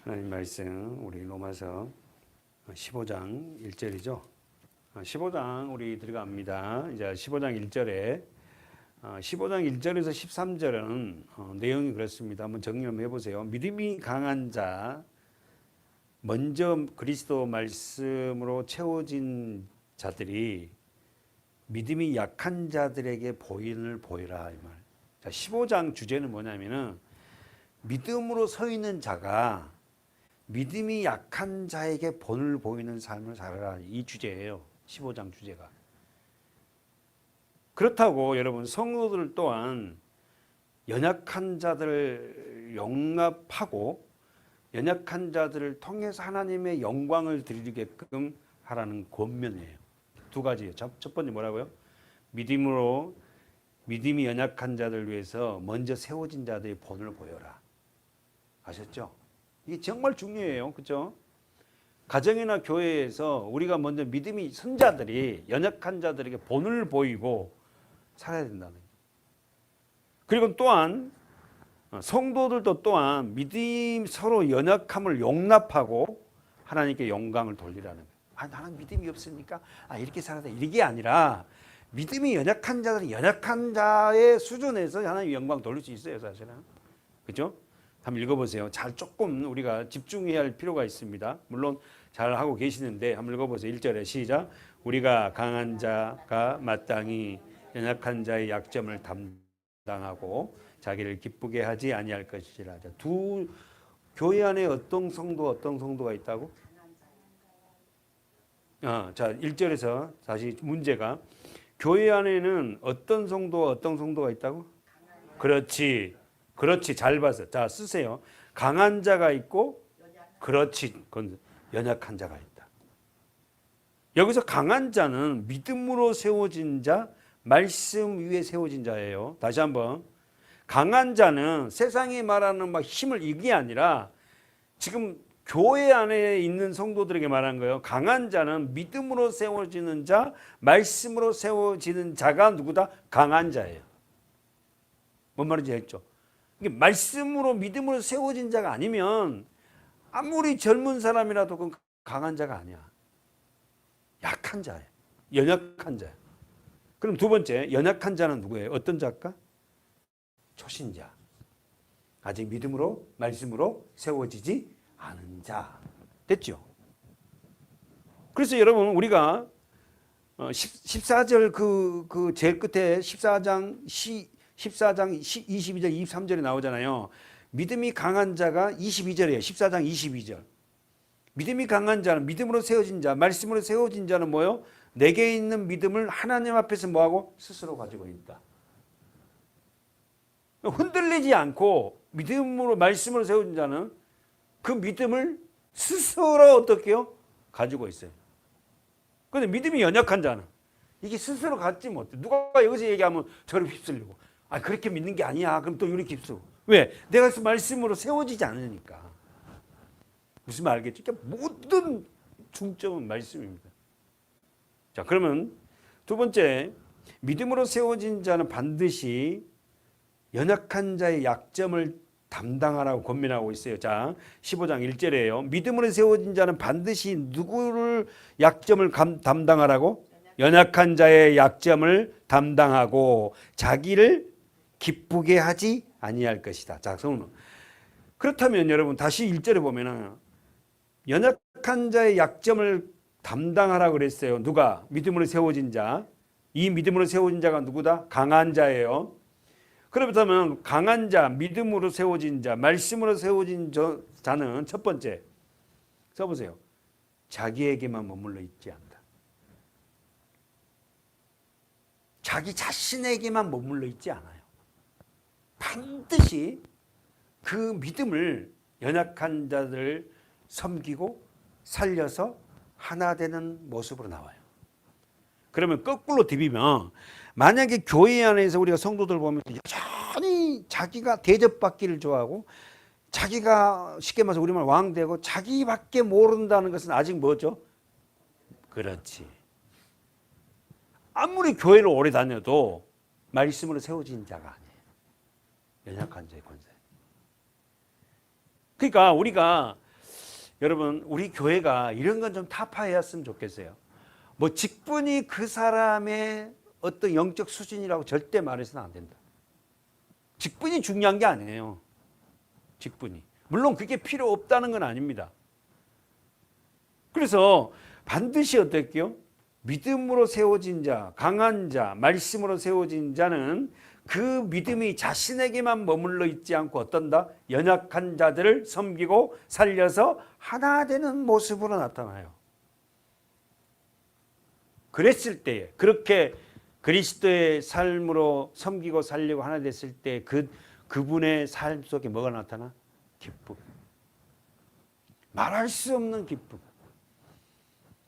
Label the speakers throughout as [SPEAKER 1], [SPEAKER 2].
[SPEAKER 1] 하나님 말씀 우리 로마서 15장 1절이죠. 15장 우리 들어갑니다. 이제 15장 1절에 15장 1절에서 13절은 내용이 그렇습니다. 한번 정리 한번 해보세요. 믿음이 강한 자, 먼저 그리스도 말씀으로 채워진 자들이 믿음이 약한 자들에게 보인을 보이라 이 말. 자, 15장 주제는 뭐냐면은 믿음으로 서 있는 자가 믿음이 약한 자에게 본을 보이는 삶을 살아라, 이 주제예요. 15장 주제가. 그렇다고 여러분, 성도들 또한 연약한 자들을 용납하고 연약한 자들을 통해서 하나님의 영광을 드리게끔 하라는 권면이에요. 두 가지예요. 첫 번째 뭐라고요? 믿음이 연약한 자들 위해서 먼저 세워진 자들의 본을 보여라. 아셨죠? 이게 정말 중요해요. 그렇죠? 가정이나 교회에서 우리가 먼저 믿음이 선 자들이 연약한 자들에게 본을 보이고 살아야 된다는 거예요. 그리고 또한 성도들도 또한 믿음 서로 연약함을 용납하고 하나님께 영광을 돌리라는 거예요. 나는 믿음이 없으니까 이렇게 살아야 돼. 이게 아니라 믿음이 연약한 자들은 연약한 자의 수준에서 하나님 영광 돌릴 수 있어요, 사실은. 그렇죠? 한번 읽어보세요. 조금 우리가 집중해야 할 필요가 있습니다. 물론 잘 하고 계시는데 한번 읽어보세요. 1절에 시작. 우리가 강한 자가 마땅히 연약한 자의 약점을 담당하고 자기를 기쁘게 하지 아니할 것이라. 두 교회 안에 어떤 성도가 있다고? 자, 1절에서 다시 문제가 교회 안에는 어떤 성도가 있다고? 그렇지, 잘 봐서. 자, 쓰세요. 강한 자가 있고, 그렇지, 연약한 자가 있다. 여기서 강한 자는 믿음으로 세워진 자, 말씀 위에 세워진 자예요. 다시 한번. 강한 자는 세상이 말하는 힘을 이게 아니라 지금 교회 안에 있는 성도들에게 말한 거예요. 강한 자는 믿음으로 세워지는 자, 말씀으로 세워지는 자가 누구다? 강한 자예요. 뭔 말인지 알죠? 말씀으로 믿음으로 세워진 자가 아니면 아무리 젊은 사람이라도 그건 강한 자가 아니야. 약한 자예요. 연약한 자예요. 그럼 두 번째, 연약한 자는 누구예요? 어떤 자일까? 초신자. 아직 믿음으로 말씀으로 세워지지 않은 자. 됐죠? 그래서 여러분, 우리가 14절 그 제일 끝에 14장 22절 23절에 나오잖아요. 믿음이 강한 자가 22절이에요. 14장 22절. 믿음이 강한 자는 믿음으로 세워진 자, 말씀으로 세워진 자는 뭐예요? 내게 있는 믿음을 하나님 앞에서 뭐하고? 스스로 가지고 있다. 흔들리지 않고 믿음으로 말씀으로 세워진 자는 그 믿음을 스스로 어떻게 해요? 가지고 있어요. 그런데 믿음이 연약한 자는 이게 스스로 갖지 못해. 누가 여기서 얘기하면 저를 휩쓸리고, 그렇게 믿는 게 아니야. 그럼 또 이렇게 휩쓸고. 왜? 내가 말씀으로 세워지지 않으니까. 무슨 말 알겠죠? 그러니까 모든 중점은 말씀입니다. 자, 그러면 두 번째, 믿음으로 세워진 자는 반드시 연약한 자의 약점을 담당하라고 권면하고 있어요. 자, 15장 1절이에요. 믿음으로 세워진 자는 반드시 누구를 약점을 담당하라고? 연약한 자의 약점을 담당하고 자기를 기쁘게 하지 아니할 것이다. 자, 그렇다면 여러분 다시 1절에 보면은 연약한 자의 약점을 담당하라고 그랬어요. 누가? 믿음으로 세워진 자. 이 믿음으로 세워진 자가 누구다? 강한 자예요. 그렇다면 강한 자, 믿음으로 세워진 자, 말씀으로 세워진 자는 첫 번째, 써보세요. 자기에게만 머물러 있지 않는다. 자기 자신에게만 머물러 있지 않아요. 반드시 그 믿음을 연약한 자들을 섬기고 살려서 하나 되는 모습으로 나와요. 그러면 거꾸로 디비면 만약에 교회 안에서 우리가 성도들 보면 여전히 자기가 대접받기를 좋아하고 자기가 쉽게 말해서 우리말 왕되고 자기밖에 모른다는 것은 아직 뭐죠? 그렇지. 아무리 교회를 오래 다녀도 말씀으로 세워진 자가 아니에요. 연약한 자의 권세. 그러니까 우리가 여러분 우리 교회가 이런 건 좀 타파해왔으면 좋겠어요. 뭐 직분이 그 사람의 어떤 영적 수준이라고 절대 말해서는 안 된다. 직분이 중요한 게 아니에요. 직분이. 물론 그게 필요 없다는 건 아닙니다. 그래서 반드시 어떨게요? 믿음으로 세워진 자, 강한 자, 말씀으로 세워진 자는 그 믿음이 자신에게만 머물러 있지 않고 어떤다? 연약한 자들을 섬기고 살려서 하나 되는 모습으로 나타나요. 그랬을 때에 그렇게 그리스도의 삶으로 섬기고 살려고 하나 됐을 때 그분의 삶 속에 뭐가 나타나? 기쁨. 말할 수 없는 기쁨.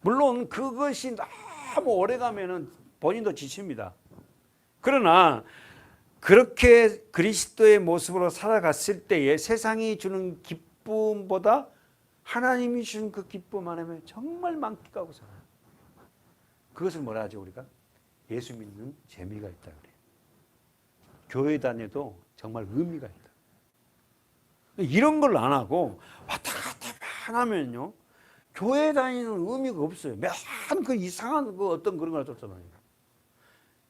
[SPEAKER 1] 물론 그것이 너무 오래 가면은 본인도 지칩니다. 그러나 그렇게 그리스도의 모습으로 살아갔을 때에 세상이 주는 기쁨보다 하나님이 주는 그 기쁨 안에 정말 만끽하고 살아요. 그것을 뭐라 하죠 우리가? 예수 믿는 재미가 있다 그래요. 교회 다녀도 정말 의미가 있다. 이런 걸 안 하고 왔다 갔다 하면요 교회 다니는 의미가 없어요. 맨 그 이상한 그 어떤 그런 걸 쫓아다니고.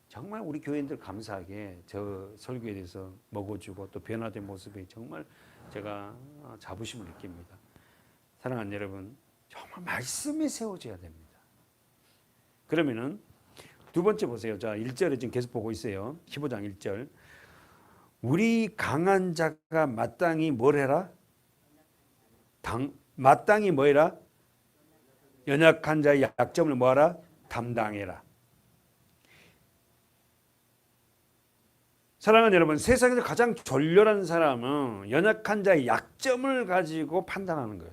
[SPEAKER 1] 정말 우리 교회인들 감사하게 저 설교에 대해서 먹어주고 또 변화된 모습에 정말 제가 자부심을 느낍니다. 사랑하는 여러분, 정말 말씀이 세워져야 됩니다. 그러면은 두 번째 보세요. 자, 1절에 지금 계속 보고 있어요. 15장 1절. 우리 강한 자가 마땅히 뭘 해라? 마땅히 뭐 해라? 연약한 자의 약점을 뭐하라? 담당해라. 사랑하는 여러분, 세상에서 가장 졸렬한 사람은 연약한 자의 약점을 가지고 판단하는 거예요.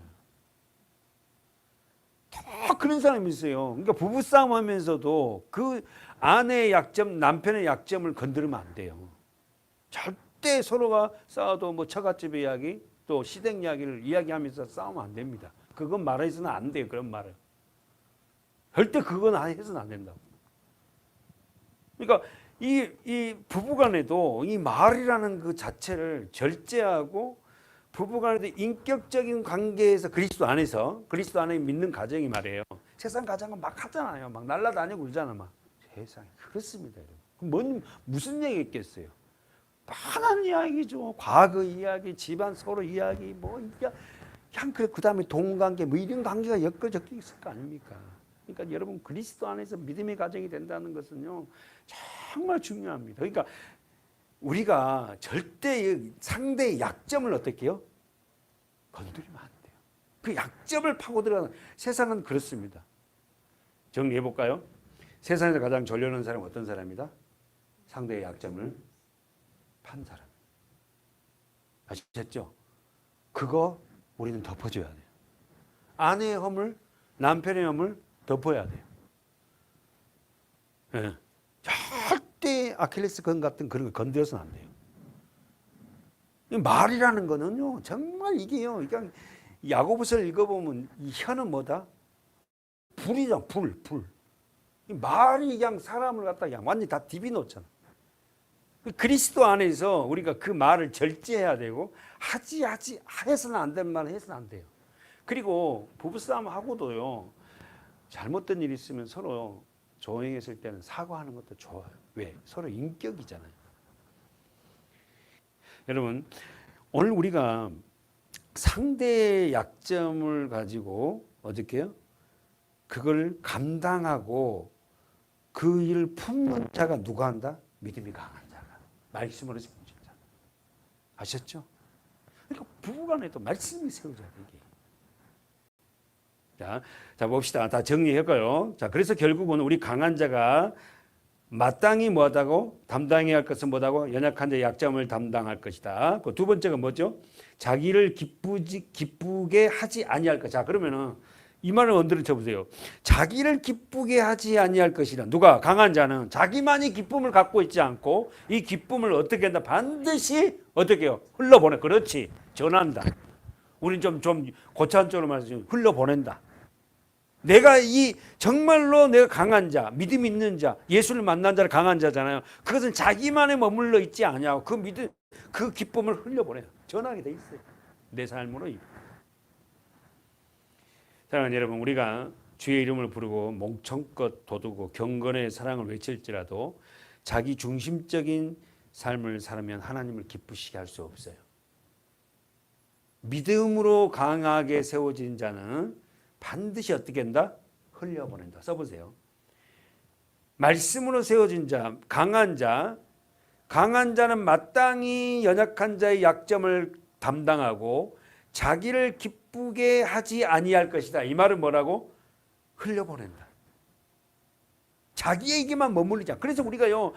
[SPEAKER 1] 다 그런 사람이 있어요. 그러니까 부부싸움 하면서도 그 아내의 약점, 남편의 약점을 건드리면 안 돼요. 절대 서로가 싸워도 뭐 처갓집 이야기, 또 시댁 이야기를 이야기하면서 싸우면 안 됩니다. 그건 말해서는 안 돼요. 그런 말을. 절대 그건 해서는 안 된다고. 그러니까 이 부부간에도 이 말이라는 그 자체를 절제하고 부부간에도 인격적인 관계에서 그리스도 안에 믿는 가정이 말이에요. 세상 가정은 막 하잖아요. 막 날라다니고 그러잖아. 막 세상에 그렇습니다. 여러분. 무슨 얘기 있겠어요? 많은 이야기죠. 과거 이야기, 집안 서로 이야기, 뭐 그냥 그 다음에 동관계, 뭐 이런 관계가 엮어져 있을 거 아닙니까? 그러니까 여러분 그리스도 안에서 믿음의 가정이 된다는 것은요 정말 중요합니다. 그러니까 우리가 절대 상대의 약점을 어떻게 해요? 건드리면 안 돼요. 그 약점을 파고 들어가는 세상은 그렇습니다. 정리해 볼까요? 세상에서 가장 졸려는 사람은 어떤 사람이다? 상대의 약점을 판 사람. 아시겠죠? 그거 우리는 덮어줘야 돼요. 아내의 허물, 남편의 허물 덮어야 돼요. 네. 절대 아킬레스건 같은 그런 거 건드려서는 안 돼요. 말이라는 거는요, 정말 이게요, 그냥 야고보서를 읽어보면 이 혀는 뭐다? 불이죠, 불. 말이 그냥 사람을 갖다 그냥 완전히 다 디비놓잖아. 그리스도 안에서 우리가 그 말을 절제해야 되고 해서는 안 되는 말은 해서는 안 돼요. 그리고 부부싸움 하고도요, 잘못된 일이 있으면 서로 조용했을 때는 사과하는 것도 좋아요. 왜? 서로 인격이잖아요. 여러분, 오늘 우리가 상대의 약점을 가지고 어떻게 해요? 그걸 감당하고 그 일을 품는 자가 누가 한다? 믿음이 강한 자가. 말씀으로 세워진 자. 아셨죠? 그러니까 부부간에도 말씀이 세워져야 되게. 자 봅시다. 다 정리할까요? 자, 그래서 결국은 우리 강한 자가 마땅히 뭐하다고? 담당해야 할 것은 뭐다고? 연약한 자의 약점을 담당할 것이다. 그 두 번째가 뭐죠? 자기를 기쁘게 하지 아니할 것. 자, 그러면은 이 말을 언더를 쳐보세요. 자기를 기쁘게 하지 아니할 것이다. 누가? 강한 자는 자기만이 기쁨을 갖고 있지 않고 이 기쁨을 어떻게 한다? 반드시 어떻게 해요? 흘러보내. 그렇지. 전한다. 우린 좀 고차원 쪽으로 말해서 흘러보낸다. 내가 정말로 내가 강한 자, 믿음 있는 자, 예수를 만난 자를 강한 자잖아요. 그것은 자기만에 머물러 있지 않냐고 그 믿음, 그 기쁨을 흘려보내요. 전하게 돼 있어요. 내 삶으로. 사랑하는 여러분, 우리가 주의 이름을 부르고 몽청껏 도두고 경건의 사랑을 외칠지라도 자기 중심적인 삶을 살면 하나님을 기쁘시게 할 수 없어요. 믿음으로 강하게 세워진 자는 반드시 어떻게 한다? 흘려보낸다. 써보세요. 말씀으로 세워진 자, 강한 자는 마땅히 연약한 자의 약점을 담당하고 자기를 기쁘게 하지 아니할 것이다. 이 말은 뭐라고? 흘려보낸다. 자기에게만 머물리지 않고. 그래서 우리가요,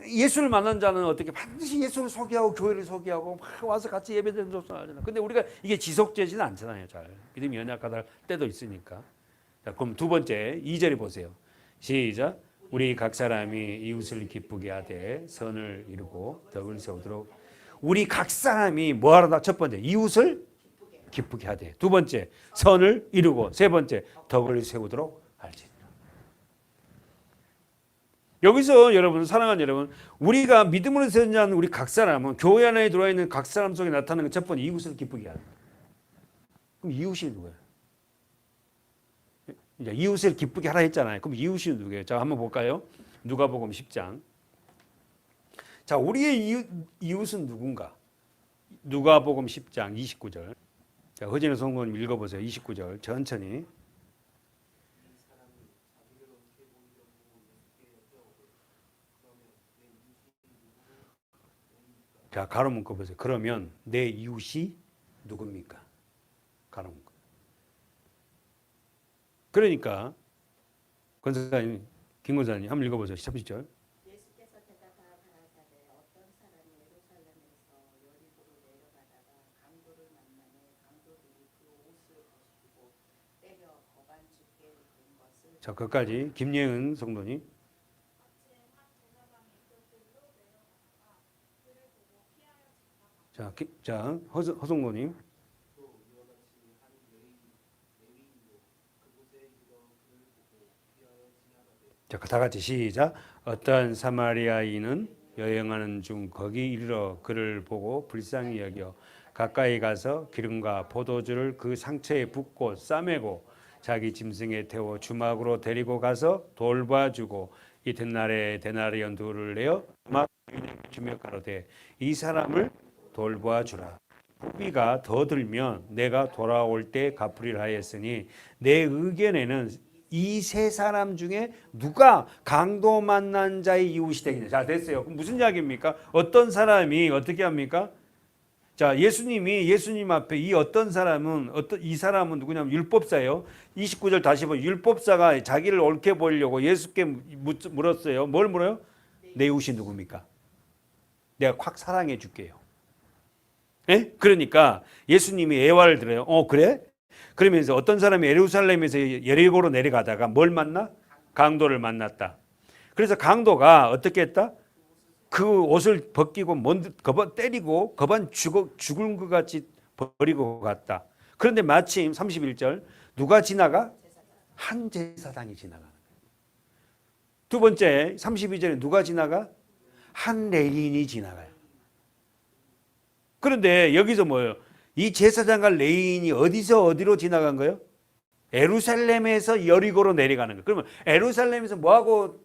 [SPEAKER 1] 예수를 만난 자는 어떻게 반드시 예수를 소개하고 교회를 소개하고 막 와서 같이 예배드리는 줄 알잖아요. 근데 우리가 이게 지속되지는 않잖아요. 잘 믿음이 연약하다 때도 있으니까. 자, 그럼 두 번째 2절에 보세요. 시작. 우리 각 사람이 이웃을 기쁘게 하되 선을 이루고 덕을 세우도록. 우리 각 사람이 뭐 하다? 첫 번째 이웃을 기쁘게 하되, 두 번째 선을 이루고, 세 번째 덕을 세우도록 할지니라. 여기서 여러분, 사랑하는 여러분, 우리가 믿음으로 세워진 우리 각 사람은 교회 안에 들어와 있는 각 사람 속에 나타나는 첫 번째 이웃을 기쁘게 하는. 그럼 이웃이 누구예요? 이제 이웃을 기쁘게 하라 했잖아요. 그럼 이웃이 누구예요? 자, 한번 볼까요? 누가복음 10장. 자, 우리의 이웃은 누군가? 누가복음 10장 29절. 자, 허진의 성도님 읽어보세요. 29절 천천히. 자, 가로 묶어 보세요. 그러면 내 이웃이 누굽니까? 가로 묶어. 그러니까 권사님, 김 권사님 한번 읽어보세요. 30절.
[SPEAKER 2] 예수께서 대답하여 가라사대 어떤 사람이 예루살렘에서 여리고로 내려가다가 강도를 만나매 강도들이 그 옷을 벗기고 때려 거반 죽게 된 것을.
[SPEAKER 1] 자, 거기까지 김예은 성도님. 자, 허성도님. 자, 다 같이 시작. 어떤 사마리아인은 여행하는 중 거기 이르러 그를 보고 불쌍히 여겨 가까이 가서 기름과 포도주를 그 상처에 붓고 싸매고 자기 짐승에 태워 주막으로 데리고 가서 돌봐주고 이튿날에 데나리온 둘을 내어 주막 주며 가로되 이 사람을 돌봐주라. 후비가 더 들면 내가 돌아올 때 갚으리라 하였으니 내 의견에는 이 세 사람 중에 누가 강도 만난 자의 이웃이 되겠냐. 자, 됐어요. 그럼 무슨 이야기입니까? 어떤 사람이 어떻게 합니까? 자, 예수님 앞에 이 어떤 사람은 이 사람은 누구냐면 율법사예요. 29절 다시 보면 율법사가 자기를 옳게 보려고 예수께 물었어요. 뭘 물어요? 내 이웃이 누굽니까? 내가 확 사랑해 줄게요. 예? 그러니까 예수님이 애화를 들어요. 그래? 그러면서 어떤 사람이 예루살렘에서 여리고로 내려가다가 뭘 만나? 강도를 만났다. 그래서 강도가 어떻게 했다? 그 옷을 벗기고 거반 때리고 거반 죽은 것 같이 버리고 갔다. 그런데 마침 31절 누가 지나가? 한 제사장이 지나가는 거예요. 두 번째 32절에 누가 지나가? 한 레인이 지나가요. 그런데 여기서 뭐예요? 이 제사장과 레인이 어디서 어디로 지나간 거예요? 예루살렘에서 여리고로 내려가는 거예요. 그러면 예루살렘에서 뭐하고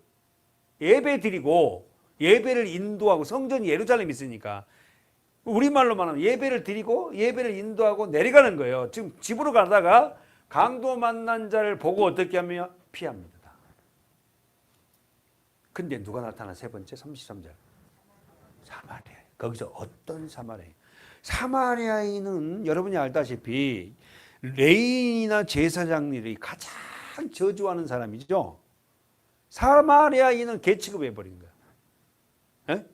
[SPEAKER 1] 예배 드리고 예배를 인도하고 성전이 예루살렘에 있으니까 우리말로 말하면 예배를 드리고 예배를 인도하고 내려가는 거예요. 지금 집으로 가다가 강도 만난 자를 보고 어떻게 하며 피합니다. 근데 누가 나타나? 세 번째 33절. 사마리아. 거기서 어떤 사마리아? 사마리아인은 여러분이 알다시피 레인이나 제사장들이 가장 저주하는 사람이죠. 사마리아인은 개취급해 버린 거야. 예?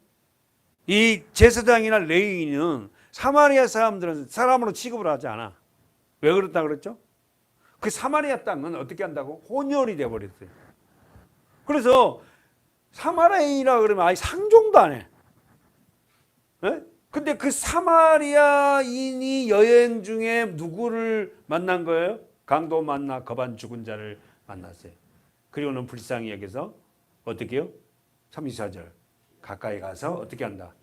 [SPEAKER 1] 이 제사장이나 레인은 사마리아 사람들은 사람으로 취급을 하지 않아. 왜 그렇다 그랬죠? 그 사마리아 땅은 어떻게 한다고? 혼혈이 돼 버렸어요. 그래서 사마리아인이라 그러면 아예 상종도 안 해. 예? 근데 그 사마리아인이 여행 중에 누구를 만난 거예요? 강도 만나 거반 죽은 자를 만났어요. 그리고는 불쌍히 여기서 어떻게 해요? 34절 가까이 가서 어떻게 한다?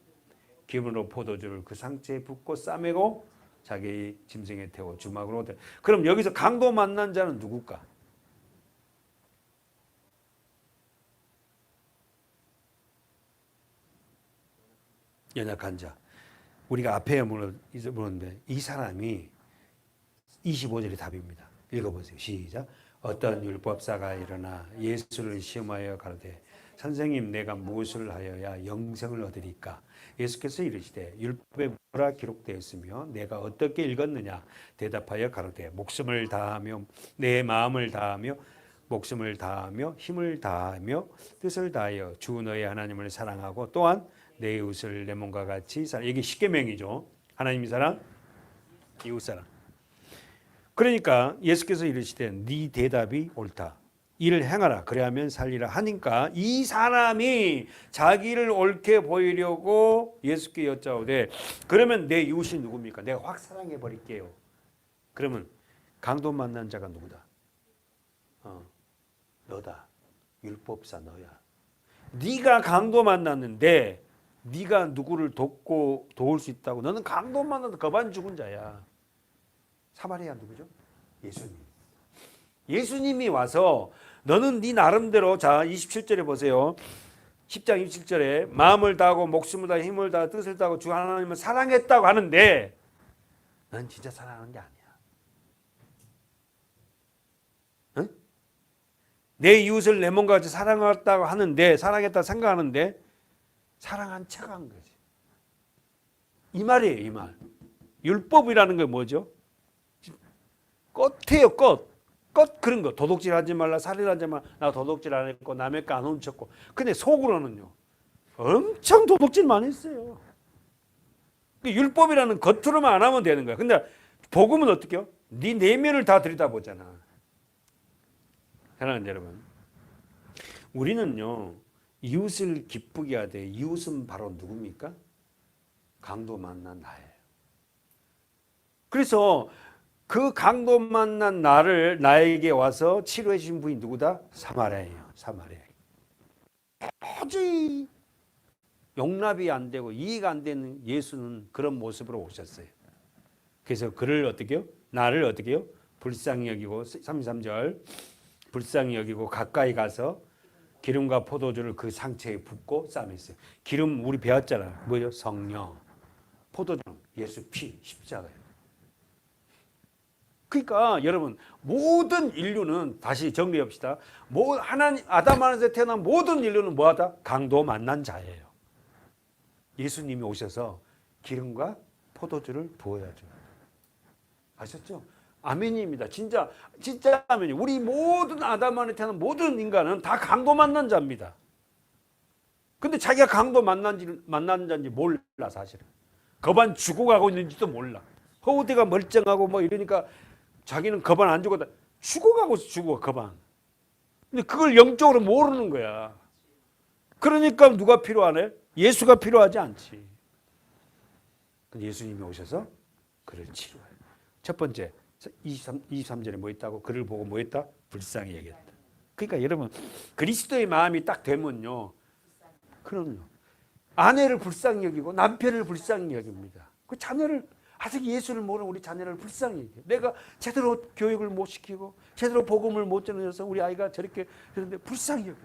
[SPEAKER 1] 기름으로 포도주를 그 상처에 붓고 싸매고 자기 짐승에 태워 주막으로 오되. 그럼 여기서 강도 만난 자는 누굴까? 연약한 자. 우리가 앞에 물었는데 이 사람이 25절이 답입니다. 읽어보세요. 시작. 어떤 율법사가 일어나 예수를 시험하여 가로되 선생님 내가 무엇을 하여야 영생을 얻으리까? 예수께서 이르시되 율법에 뭐라 기록되어 있으며 내가 어떻게 읽었느냐? 대답하여 가로되 목숨을 다하며 내 마음을 다하며 목숨을 다하며 힘을 다하며 뜻을 다하여 주 너의 하나님을 사랑하고 또한 내 이웃을 내 몸과 같이 사랑. 이게 십계명이죠. 하나님이 사랑, 이웃 사랑. 그러니까 예수께서 이르시되 네 대답이 옳다. 이를 행하라. 그래야면 살리라 하니까 이 사람이 자기를 옳게 보이려고 예수께 여짜오되 그러면 내 이웃이 누굽니까? 내가 확 사랑해 버릴게요. 그러면 강도 만난 자가 누구다? 너다. 율법사 너야. 네가 강도 만났는데 네가 누구를 도울 수 있다고? 너는 강도 만나서 거반 죽은 자야. 사마리아 누구죠? 예수님. 예수님이 와서 너는 네 나름대로, 자 27절에 보세요. 10장 27절에 마음을 다하고 목숨을 다하고 힘을 다하고 뜻을 다하고 주 하나님을 사랑했다고 하는데 넌 진짜 사랑하는 게 아니야. 응? 내 이웃을 내 몸과 같이 사랑했다고 하는데, 사랑했다고 생각하는데 사랑한 척한 거지. 이 말이에요. 이 말. 율법이라는 게 뭐죠? 겉이에요. 겉 그런 거. 도둑질하지 말라, 살인하지 말라. 나 도둑질 안 했고 남의 거 안 훔쳤고. 근데 속으로는요 엄청 도둑질 많이 했어요. 율법이라는 겉으로만 안 하면 되는 거야. 근데 복음은 어떻게 해요? 네 내면을 다 들여다보잖아. 사랑하는 여러분, 우리는요 이웃을 기쁘게 하되 이웃은 바로 누굽니까? 강도 만난 나예요. 그래서 그 강도 만난 나에게 와서 치료해 주신 분이 누구다? 사마리아예요. 사마리아. 도저히 용납이 안 되고 이해가 안 되는 예수는 그런 모습으로 오셨어요. 그래서 그를 어떻게 해요? 나를 어떻게 해요? 불쌍히 여기고 33절 불쌍히 여기고 가까이 가서 기름과 포도주를 그 상처에 붓고 싸맸어요. 기름 우리 배웠잖아요. 뭐예요? 성령. 포도주는 예수 피, 십자가예요. 그러니까 여러분 모든 인류는 다시 정리합시다. 하나님 아담 안에서 태어난 모든 인류는 뭐하다? 강도 만난 자예요. 예수님이 오셔서 기름과 포도주를 부어야죠. 아셨죠? 아멘입니다. 진짜 아멘이. 우리 모든 아담 안에 태어난 모든 인간은 다 강도 만난 자입니다. 근데 자기가 강도 만난 자인지 몰라 사실은. 거반 죽어가고 있는지도 몰라. 허우대가 멀쩡하고 뭐 이러니까 자기는 거반 안 죽었다. 죽어 거반. 근데 그걸 영적으로 모르는 거야. 그러니까 누가 필요하네? 예수가 필요하지 않지. 근데 예수님이 오셔서 그를 치료해요. 첫 번째 23절에 뭐 있다고? 그를 보고 뭐 했다? 불쌍히 여겼다. 그러니까 여러분 그리스도의 마음이 딱 되면요. 그럼요. 아내를 불쌍히 여기고 남편을 불쌍히 여깁니다. 그 자녀를 아직 예수를 모르는 우리 자녀를 불쌍히 여겨. 내가 제대로 교육을 못 시키고 제대로 복음을 못 전해서 우리 아이가 저렇게 그런데 불쌍히 여겨.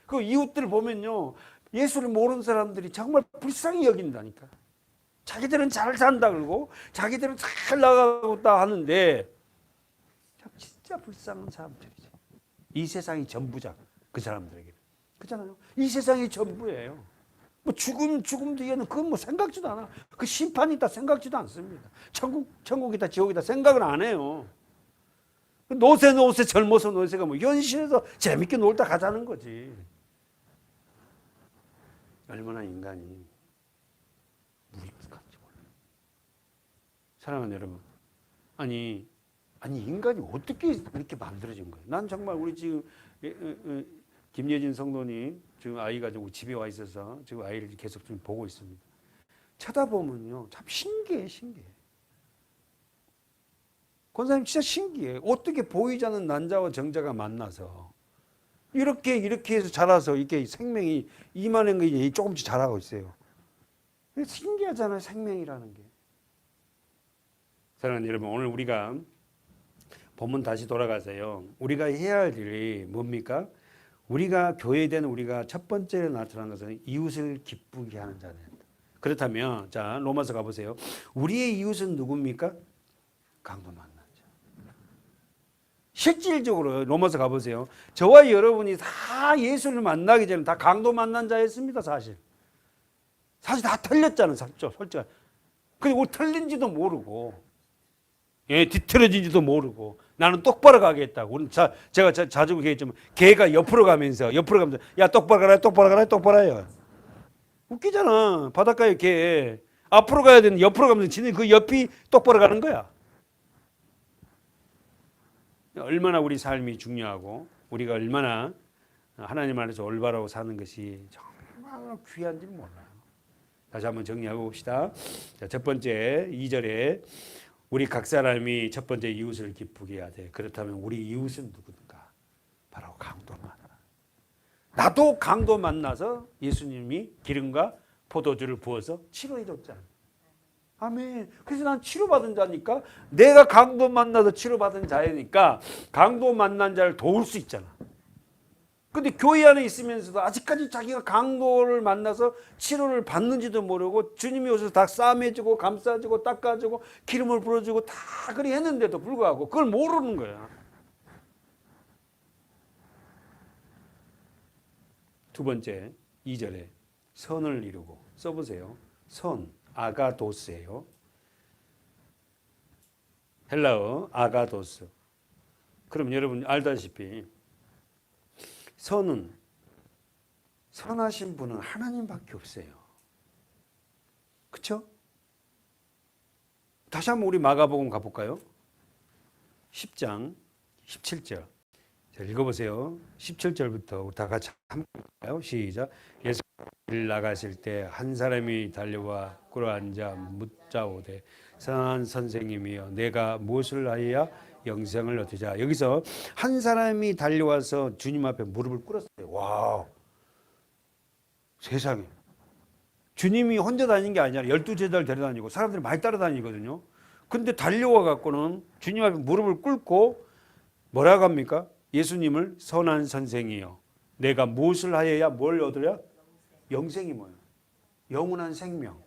[SPEAKER 1] 그 이웃들 보면요. 예수를 모르는 사람들이 정말 불쌍히 여긴다니까. 자기들은 잘 산다 그러고 자기들은 잘 나가고 다 하는데 진짜 불쌍한 사람들이지. 이 세상이 전부자 그 사람들에게. 그렇잖아요. 이 세상이 전부예요. 뭐 죽음 뒤에는 그건 뭐 생각지도 않아. 그 심판이 있다 생각지도 않습니다. 천국이다 지옥이다 생각은 안 해요. 노세 젊어서 노세가 뭐 현실에서 재밌게 놀다 가자는 거지. 얼마나 인간이 무익한지 몰라요. 사랑하는 여러분, 아니 인간이 어떻게 이렇게 만들어진 거예요? 난 정말 우리 지금 김예진 성도님 지금 아이가 지금 집에 와 있어서 지금 아이를 계속 좀 보고 있습니다. 쳐다보면요 참 신기해. 권사님 진짜 신기해. 어떻게 보이지 않는 난자와 정자가 만나서 이렇게 해서 자라서 이렇게 생명이 이만한 게 조금씩 자라고 있어요. 신기하잖아요, 생명이라는 게. 사랑하는 여러분, 오늘 우리가 본문 다시 돌아가서요. 우리가 해야 할 일이 뭡니까? 우리가 교회에 우리가 첫 번째로 나타난 것은 이웃을 기쁘게 하는 자다. 그렇다면 자 로마서 가보세요. 우리의 이웃은 누굽니까? 강도 만난 자. 실질적으로 로마서 가보세요. 저와 여러분이 다 예수를 만나기 전에 다 강도 만난 자였습니다. 사실 다 틀렸잖아요. 솔직히. 그리고 틀린지도 모르고 뒤틀어진지도 모르고 나는 똑바로 가겠다고. 우리 제가 자주 얘기했지만 개가 옆으로 가면서 야 똑바로 가라 똑바로 가라 똑바로 해요. 웃기잖아. 바닷가에 개 앞으로 가야 되는데 옆으로 가면서 지는 그 옆이 똑바로 가는 거야. 얼마나 우리 삶이 중요하고 우리가 얼마나 하나님 안에서 올바르고 사는 것이 정말 귀한지 몰라요. 다시 한번 정리하고 봅시다. 자, 첫 번째 2절에 우리 각 사람이 첫 번째 이웃을 기쁘게 해야 돼. 그렇다면 우리 이웃은 누구인가? 바로 강도 만나. 나도 강도 만나서 예수님이 기름과 포도주를 부어서 치료해 줬잖아. 아멘. 그래서 난 치료받은 자니까 내가 강도 만나서 치료받은 자이니까 강도 만난 자를 도울 수 있잖아. 근데 교회 안에 있으면서도 아직까지 자기가 강도를 만나서 치료를 받는지도 모르고 주님이 오셔서 다 싸매주고 감싸주고 닦아주고 기름을 불어주고 다 그리 했는데도 불구하고 그걸 모르는 거야. 두 번째 2절에 선을 이루고 써보세요. 선 아가도스예요. 헬라어 아가도스. 그럼 여러분 알다시피 선하신 분은 하나님밖에 없어요. 그렇죠? 다시 한번 우리 마가복음 가볼까요? 10장 17절. 자, 읽어보세요. 17절부터 우리 다 같이 한번 볼까요? 시작. 예수 길 나가실 때 한 사람이 달려와 꿇어앉아 묻자오되 선한 선생님이여 내가 무엇을 하여야 영생을 얻으자. 여기서 한 사람이 달려와서 주님 앞에 무릎을 꿇었어요. 와, 세상에. 주님이 혼자 다니는 게 아니라 12제자를 데려다니고 사람들이 많이 따라다니거든요. 근데 달려와 갖고는 주님 앞에 무릎을 꿇고 뭐라고 합니까? 예수님을 선한 선생이요. 내가 무엇을 하여야 뭘 얻으랴? 영생이 뭐예요? 영원한 생명.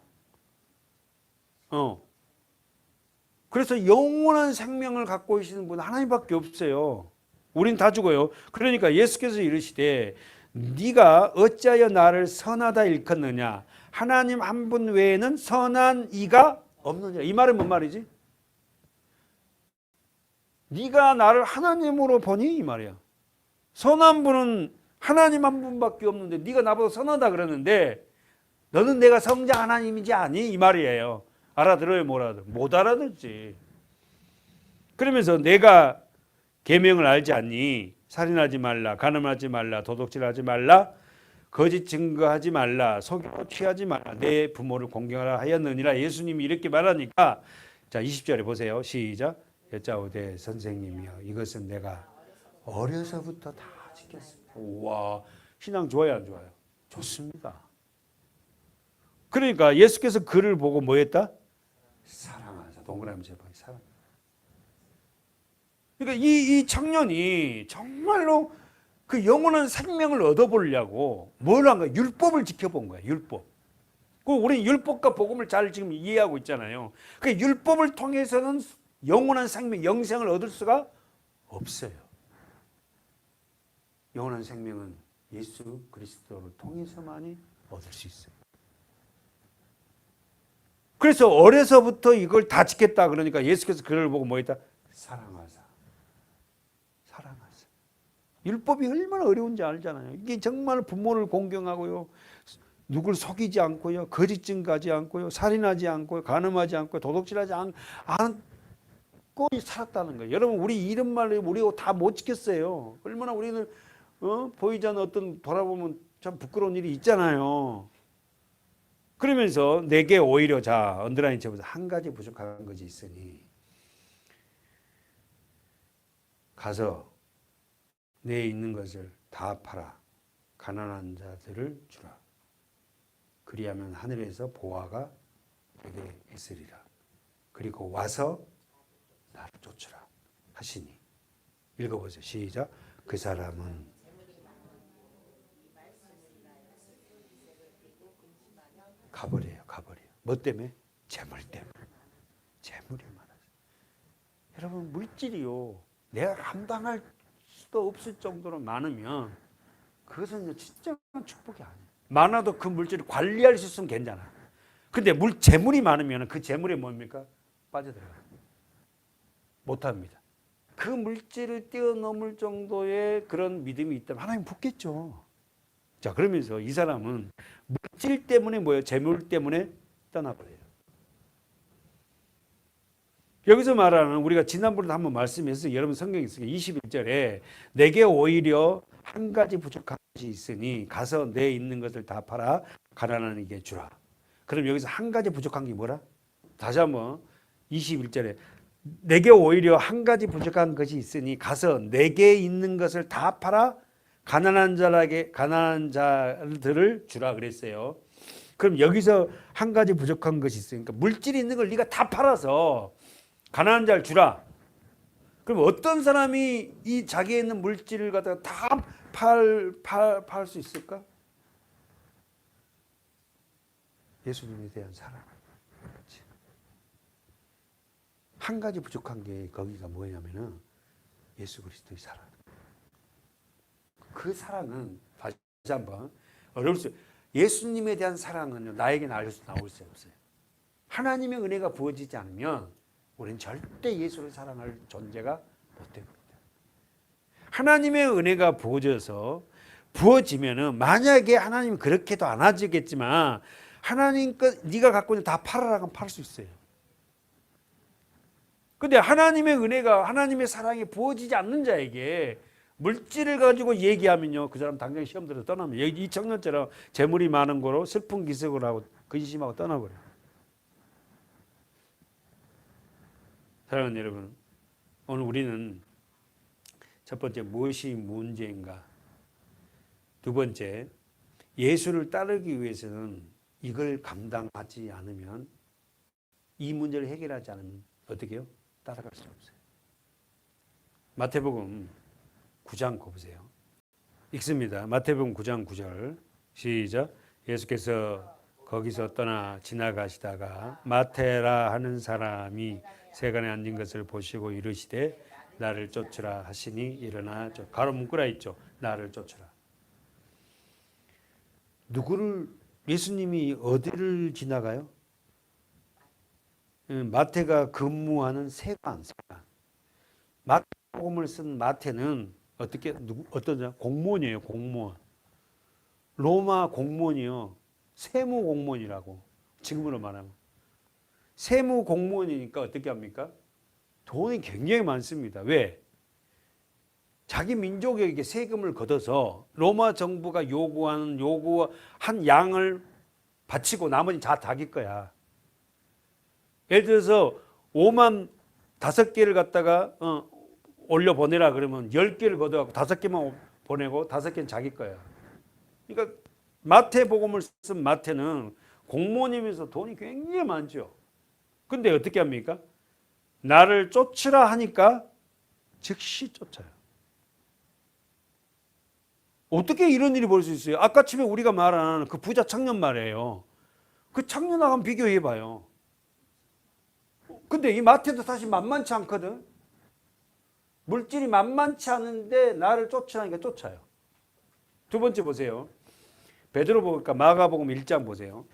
[SPEAKER 1] 그래서 영원한 생명을 갖고 계시는 분은 하나님밖에 없어요. 우린 다 죽어요. 그러니까 예수께서 이르시되 네가 어찌하여 나를 선하다 일컫느냐? 하나님 한 분 외에는 선한 이가 없느냐? 이 말은 뭔 말이지? 네가 나를 하나님으로 보니 이 말이야. 선한 분은 하나님 한 분밖에 없는데 네가 나보다 선하다 그러는데 너는 내가 성자 하나님이지 아니? 이 말이에요. 알아들어요? 못 알아듣지. 그러면서 내가 계명을 알지 않니? 살인하지 말라, 간음하지 말라, 도둑질하지 말라, 거짓 증거하지 말라, 속이고 취하지 말라, 내 부모를 공경하라 하였느니라. 예수님이 이렇게 말하니까 자 20절에 보세요. 시작. 여짜오되 선생님이여 이것은 내가 어려서부터 다 지켰습니다. 우와, 신앙 좋아요 안 좋아요? 좋습니다. 그러니까 예수께서 그를 보고 뭐 했다? 사랑하자. 동그라미 제발 사랑. 그러니까 이 청년이 정말로 그 영원한 생명을 얻어보려고 뭘 한 거야? 율법을 지켜본 거야. 율법. 우리 율법과 복음을 잘 지금 이해하고 있잖아요. 그 율법을 통해서는 영원한 생명, 영생을 얻을 수가 없어요. 영원한 생명은 예수 그리스도를 통해서만이 얻을 수 있어요. 그래서 어려서부터 이걸 다 지켰다 그러니까 예수께서 그를 보고 뭐 했다? 사랑하사. 사랑하사. 율법이 얼마나 어려운지 알잖아요. 이게 정말 부모를 공경하고요. 누굴 속이지 않고요. 거짓 증거하지 않고요. 살인하지 않고요. 간음하지 않고요. 도둑질하지 않고 살았다는 거예요. 여러분 우리 이런 말을 우리 다 못 지켰어요. 얼마나 우리는 보이지 않는 어떤 돌아보면 참 부끄러운 일이 있잖아요. 그러면서 내게 오히려 자 언더라인 쳐보자. 한 가지 부족한 것이 있으니 가서 내 있는 것을 다 팔아 가난한 자들을 주라. 그리하면 하늘에서 보화가 되게 있으리라. 그리고 와서 쫓으라 하시니. 읽어보세요. 시작. 그 사람은 가버려요. 가버려요. 뭐 때문에? 재물 때문에. 재물이 많아서. 여러분 물질이요. 내가 감당할 수도 없을 정도로 많으면 그것은 진짜 축복이 아니에요. 많아도 그 물질을 관리할 수 있으면 괜찮아. 근데 재물이 많으면 그 재물이 뭡니까? 빠져들어가요. 못합니다. 그 물질을 뛰어넘을 정도의 그런 믿음이 있다면 하나님 붙겠죠. 자, 그러면서 이 사람은 물질 때문에 뭐예요? 재물 때문에 떠나버려요. 여기서 말하는 우리가 지난번에도 한번 말씀했어요. 여러분 성경에 있으니까 21절에 내게 오히려 한 가지 부족한 것이 있으니 가서 내 있는 것을 다 팔아 가난한 이에게 주라. 그럼 여기서 한 가지 부족한 게 뭐라? 다시 한번 21절에 내게 오히려 한 가지 부족한 것이 있으니 가서 내게 있는 것을 다 팔아 가난한 자들을 주라 그랬어요. 그럼 여기서 한 가지 부족한 것이 있으니까 물질이 있는 걸 네가 다 팔아서 가난한 자를 주라. 그럼 어떤 사람이 이 자기에 있는 물질을 갖다가 다 팔 수 있을까? 예수님에 대한 사랑. 한 가지 부족한 게 거기가 뭐냐면은 예수 그리스도의 사랑. 그 사랑은 다시 한번 어려울 수. 예수님에 대한 사랑은 나에게는 나올 수 없어요. 하나님의 은혜가 부어지지 않으면 우리는 절대 예수를 사랑할 존재가 못 됩니다. 하나님의 은혜가 부어지면은 만약에 하나님 그렇게도 안 하시겠지만 하나님 것 네가 갖고 있는 다 팔아라 하면 팔 수 있어요. 근데 하나님의 은혜가 하나님의 사랑이 부어지지 않는 자에게 물질을 가지고 얘기하면요 그 사람 당장 시험 들어서 떠나면 이 청년처럼 재물이 많은 거로 슬픈 기색을 하고 근심하고 떠나버려요. 사랑하는 여러분, 오늘 우리는 첫 번째 무엇이 문제인가? 두 번째 예수를 따르기 위해서는 이걸 감당하지 않으면 이 문제를 해결하지 않으면 어떻게 해요? 따라갈 수 없어요. 마태복음 9장 보세요. 읽습니다. 마태복음 9장 9절 시작. 예수께서 거기서 떠나 지나가시다가 마태라 하는 사람이 세간에 앉은 것을 보시고 이르시되 나를 쫓으라 하시니 일어나 가로 묶으라 있죠. 나를 쫓으라. 누구를 예수님이 어디를 지나가요? 마태가 근무하는 세관. 마태복음을 쓴 마태는 어떤 공무원이에요. 공무원. 로마 공무원이요. 세무 공무원이라고 지금으로 말하면 세무 공무원이니까 어떻게 합니까? 돈이 굉장히 많습니다. 왜? 자기 민족에게 세금을 걷어서 로마 정부가 요구한 양을 바치고 나머지 다 자기 거야. 예를 들어서 5만 5개를 갖다가 올려 보내라 그러면 10개를 걷어갖고 5개만 보내고 5개는 자기 거야. 그러니까 마태복음을 쓴 마태는 공무원이면서 돈이 굉장히 많죠. 근데 어떻게 합니까? 나를 쫓으라 하니까 즉시 쫓아요. 어떻게 이런 일이 벌 수 있어요? 아까 처음에 우리가 말한 그 부자 청년 말이에요. 그 청년하고 한번 비교해봐요. 근데 이 마태도 사실 만만치 않거든. 물질이 만만치 않은데 나를 쫓으라니까 쫓아요. 두 번째 보세요. 베드로 보니까 마가복음 1장 보세요.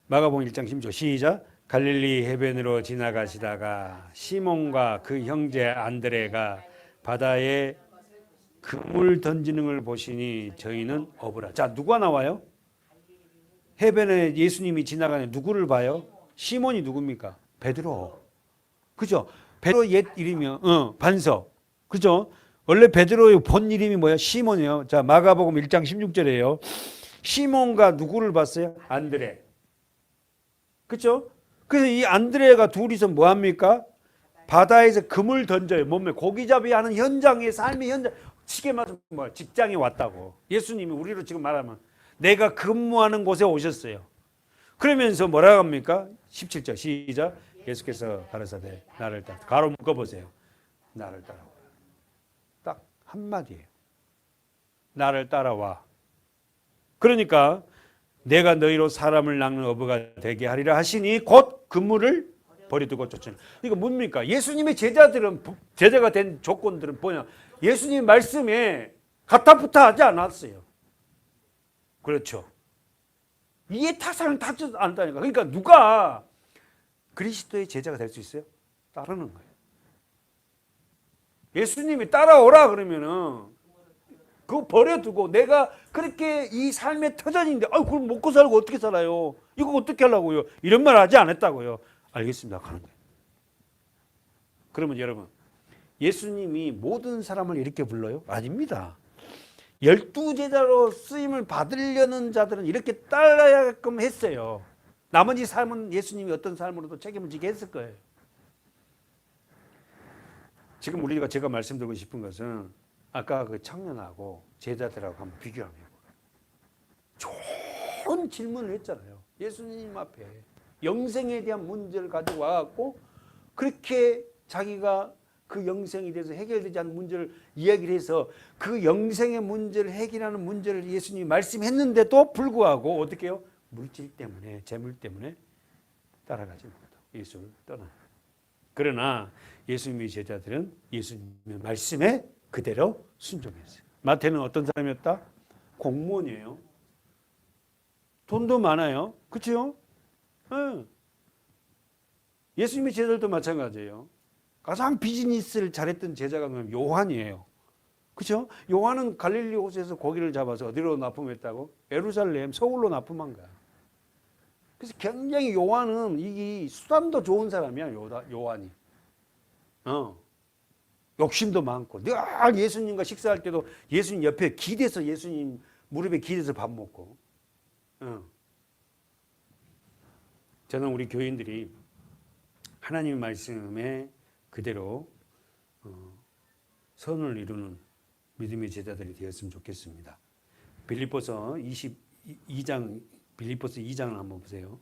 [SPEAKER 1] 마가복음 1장 10절 시작. 갈릴리 해변으로 지나가시다가 시몬과 그 형제 안드레가 바다에 그물 던지는 걸 보시니 저희는 어부라. 자, 누가 나와요? 해변에 예수님이 지나가는 누구를 봐요? 시몬이 누굽니까? 베드로. 그죠? 베드로 옛 이름이요. 반석. 그죠? 원래 베드로의 본 이름이 뭐야? 시몬이요. 자, 마가복음 1장 16절이에요. 시몬과 누구를 봤어요? 안드레. 그죠? 그래서 이 안드레가 둘이서 뭐 합니까? 바다에서 금을 던져요. 몸에 고기잡이 하는 현장에 삶의 현장. 쉽게 말하면 뭐 직장에 왔다고. 예수님이 우리로 지금 말하면 내가 근무하는 곳에 오셨어요. 그러면서 뭐라고 합니까? 17절 시작. 예수께서 가라사대 나를 따라. 가로 묶어보세요. 나를 따라와. 딱 한마디예요. 나를 따라와. 그러니까 내가 너희로 사람을 낚는 어부가 되게 하리라 하시니 곧 그물을 버려두고 쫓으니. 이거 뭡니까? 예수님의 제자가 된 조건들은 뭐냐? 예수님 말씀에 가타부타 하지 않았어요. 그렇죠. 이해 타산을 타지 않다니까. 그러니까 누가 그리스도의 제자가 될 수 있어요? 따르는 거예요. 예수님이 따라오라 그러면은 그거 버려두고 내가 그렇게 이 삶의 터전인데 그럼 먹고 살고 어떻게 살아요? 이거 어떻게 하려고요? 이런 말 하지 않았다고요. 알겠습니다. 가는 거예요. 그러면 여러분 예수님이 모든 사람을 이렇게 불러요? 아닙니다. 12제자로 쓰임을 받으려는 자들은 이렇게 따라야게끔 했어요. 나머지 삶은 예수님이 어떤 삶으로도 책임을 지게 했을 거예요. 지금 우리가 제가 말씀드리고 싶은 것은 아까 그 청년하고 제자들하고 한번 비교하면 좋은 질문을 했잖아요. 예수님 앞에 영생에 대한 문제를 가지고 와갖고 그렇게 자기가 그 영생에 대해서 해결되지 않는 문제를 이야기를 해서 그 영생의 문제를 해결하는 문제를 예수님이 말씀했는데도 불구하고 어떻게 해요? 물질 때문에 재물 때문에 따라가지 못하고 예수를 떠나요. 그러나 예수님의 제자들은 예수님의 말씀에 그대로 순종했어요. 마태는 어떤 사람이었다? 공무원이에요. 돈도 많아요. 그렇죠? 네. 예수님의 제자들도 마찬가지예요. 가장 비즈니스를 잘했던 제자가 요한이에요. 그렇죠? 요한은 갈릴리 호수에서 고기를 잡아서 어디로 납품했다고? 예루살렘, 서울로 납품한 거야. 그래서 굉장히 요한은 이 수단도 좋은 사람이야. 요한이. 욕심도 많고 늘 예수님과 식사할 때도 예수님 옆에 기대서 예수님 무릎에 기대서 밥 먹고. 저는 우리 교인들이 하나님의 말씀에 그대로 선을 이루는 믿음의 제자들이 되었으면 좋겠습니다. 빌립보서 2장을 한번 보세요.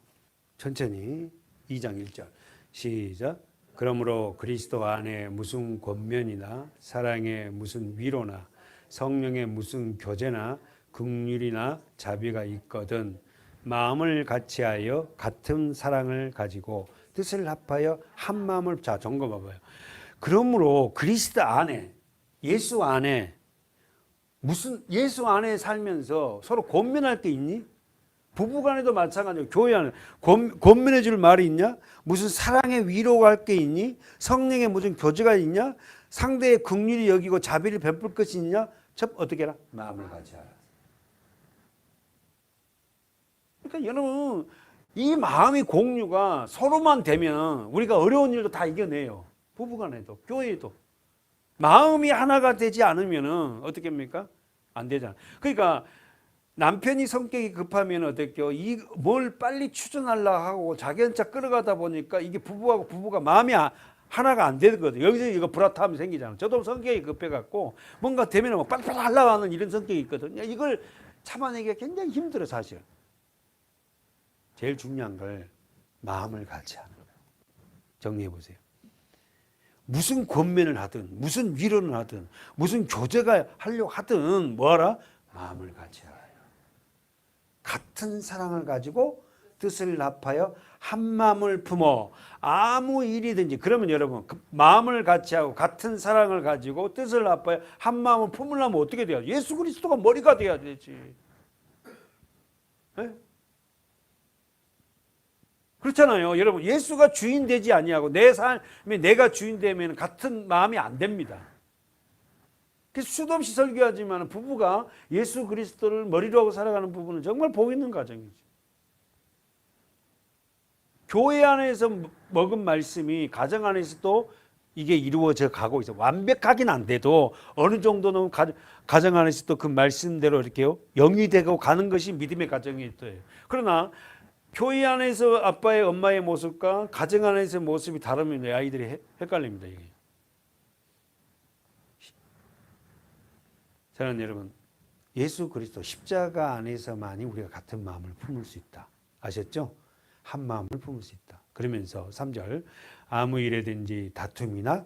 [SPEAKER 1] 천천히 2장 1절 시작. 그러므로 그리스도 안에 무슨 권면이나 사랑의 무슨 위로나 성령의 무슨 교제나 긍휼이나 자비가 있거든 마음을 같이하여 같은 사랑을 가지고 뜻을 합하여 한 마음을 점검해봐요. 그러므로 그리스도 안에 예수 안에 무슨 예수 안에 살면서 서로 권면할 게 있니? 부부간에도 마찬가지로 교회 안에 권면해 줄 말이 있냐? 무슨 사랑의 위로가 할 게 있니? 성령의 무슨 교제가 있냐? 상대의 긍휼히 여기고 자비를 베풀 것이 있냐? 어떻게 해라? 마음을 같이하라. 그러니까 여러분 이 마음의 공유가 서로만 되면 우리가 어려운 일도 다 이겨내요. 부부간에도 교회에도 마음이 하나가 되지 않으면 어떻게 합니까? 안 되잖아. 그러니까 남편이 성격이 급하면 어떻게요? 뭘 빨리 추진하려고 하고 자기 혼자 끌어가다 보니까 이게 부부하고 부부가 마음이 하나가 안 되거든요. 여기서 이거 불화탐이 생기잖아요. 저도 성격이 급해갖고 뭔가 되면 뭐 빨리빨리 하려고 하는 이런 성격이 있거든요. 이걸 참아내기가 굉장히 힘들어 사실. 제일 중요한 걸 마음을 같이 하는 거예요. 정리해 보세요. 무슨 권면을 하든 무슨 위로를 하든 무슨 교제가 하려고 하든 뭐하라? 마음을 같이 하라. 같은 사랑을 가지고 뜻을 합하여 한 마음을 품어 아무 일이든지 그러면 여러분 그 마음을 같이 하고 같은 사랑을 가지고 뜻을 합하여 한 마음을 품으려면 어떻게 돼야 돼? 예수 그리스도가 머리가 돼야 되지. 네? 그렇잖아요. 여러분 예수가 주인 되지 아니하고 내 삶에 내가 주인 되면 같은 마음이 안 됩니다. 그래서 수도 없이 설교하지만 부부가 예수 그리스도를 머리로 하고 살아가는 부분은 정말 복 있는 가정이죠. 교회 안에서 먹은 말씀이 가정 안에서도 이게 이루어져 가고 있어요. 완벽하긴 안 돼도 어느 정도는 가정 안에서도 그 말씀대로 이렇게요 영위되고 가는 것이 믿음의 가정이 있어요. 그러나 교회 안에서 아빠의 엄마의 모습과 가정 안에서의 모습이 다르면 내 아이들이 헷갈립니다. 이게. 저는 여러분 예수 그리스도 십자가 안에서만이 우리가 같은 마음을 품을 수 있다. 아셨죠? 한 마음을 품을 수 있다. 그러면서 3절 아무 일에든지 다툼이나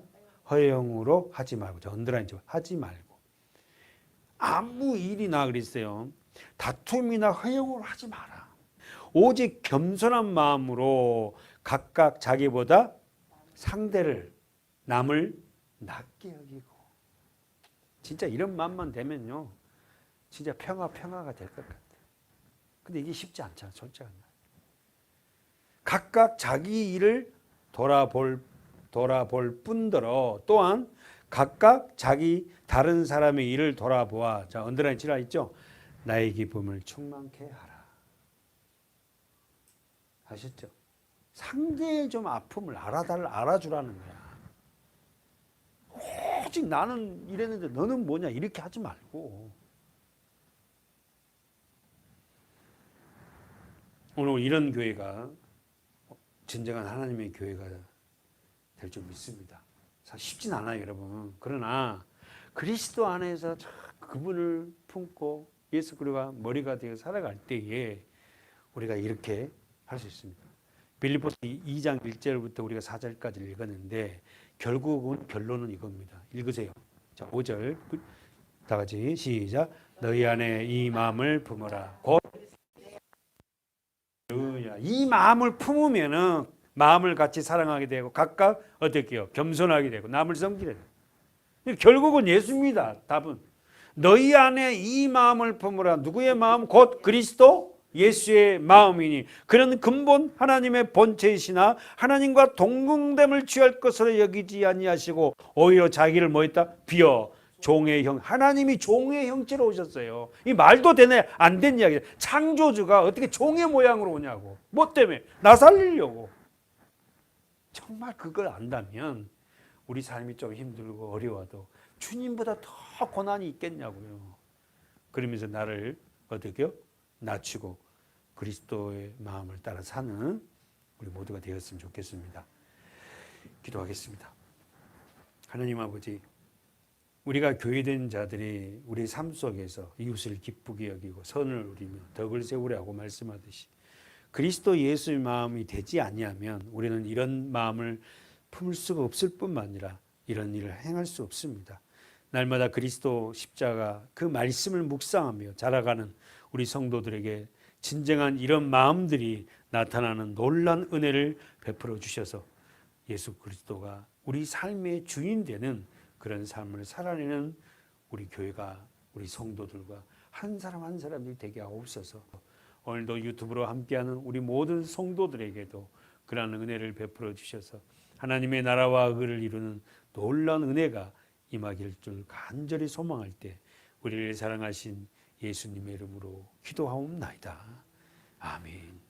[SPEAKER 1] 허영으로 하지 말고, 저 언더라인 좀 하지 말고, 아무 일이나 그랬어요. 다툼이나 허영으로 하지 마라. 오직 겸손한 마음으로 각각 자기보다 상대를, 남을 낮게 여기고. 진짜 이런 마음만 되면요, 진짜 평화가 될 것 같아요. 근데 이게 쉽지 않잖아, 솔직히. 각각 자기 일을 돌아볼 뿐더러 또한 각각 자기 다른 사람의 일을 돌아보아. 자, 언더라인 칠하 있죠? 나의 기쁨을 충만케 하라. 아셨죠? 상대의 좀 아픔을 알아주라는 거야. 오직 나는 이랬는데 너는 뭐냐 이렇게 하지 말고. 오늘 이런 교회가 진정한 하나님의 교회가 될 줄 믿습니다. 사실 쉽진 않아요, 여러분. 그러나 그리스도 안에서 그분을 품고 예수 그리스도가 머리가 되어 살아갈 때에 우리가 이렇게 할 수 있습니다. 빌립보서 2장 1절부터 우리가 4절까지 읽었는데 결론은 이겁니다. 읽으세요. 자, 5절 다 같이 시작. 너희 안에 이 마음을 품어라. 곧 이 마음을 품으면은 마음을 같이 사랑하게 되고 각각 어떻게요? 겸손하게 되고 남을 섬기게 돼요. 결국은 예수입니다. 답은 너희 안에 이 마음을 품으라. 누구의 마음? 곧 그리스도 예수의 마음이니 그런 근본 하나님의 본체이시나 하나님과 동등됨을 취할 것으로 여기지 아니하시고 오히려 자기를 뭐 했다? 비어 종의 형. 하나님이 종의 형체로 오셨어요. 이 말도 되네 안 된 이야기예요. 창조주가 어떻게 종의 모양으로 오냐고. 뭐 때문에? 나 살리려고. 정말 그걸 안다면 우리 삶이 좀 힘들고 어려워도 주님보다 더 고난이 있겠냐고요. 그러면서 나를 어떻게요? 낮추고 그리스도의 마음을 따라 사는 우리 모두가 되었으면 좋겠습니다. 기도하겠습니다. 하나님 아버지, 우리가 교회된 자들이 우리 삶 속에서 이웃을 기쁘게 여기고 선을 누리며 덕을 세우라고 말씀하듯이 그리스도 예수의 마음이 되지 아니하면 우리는 이런 마음을 품을 수가 없을 뿐만 아니라 이런 일을 행할 수 없습니다. 날마다 그리스도 십자가 그 말씀을 묵상하며 자라가는 우리 성도들에게 진정한 이런 마음들이 나타나는 놀라운 은혜를 베풀어 주셔서 예수 그리스도가 우리 삶의 주인 되는 그런 삶을 살아내는 우리 교회가 우리 성도들과 한 사람 한 사람이 되게 하옵소서. 오늘도 유튜브로 함께하는 우리 모든 성도들에게도 그러한 은혜를 베풀어 주셔서 하나님의 나라와 의를 이루는 놀라운 은혜가 임하길 줄 간절히 소망할 때 우리를 사랑하신 예수님의 이름으로 기도하옵나이다. 아멘.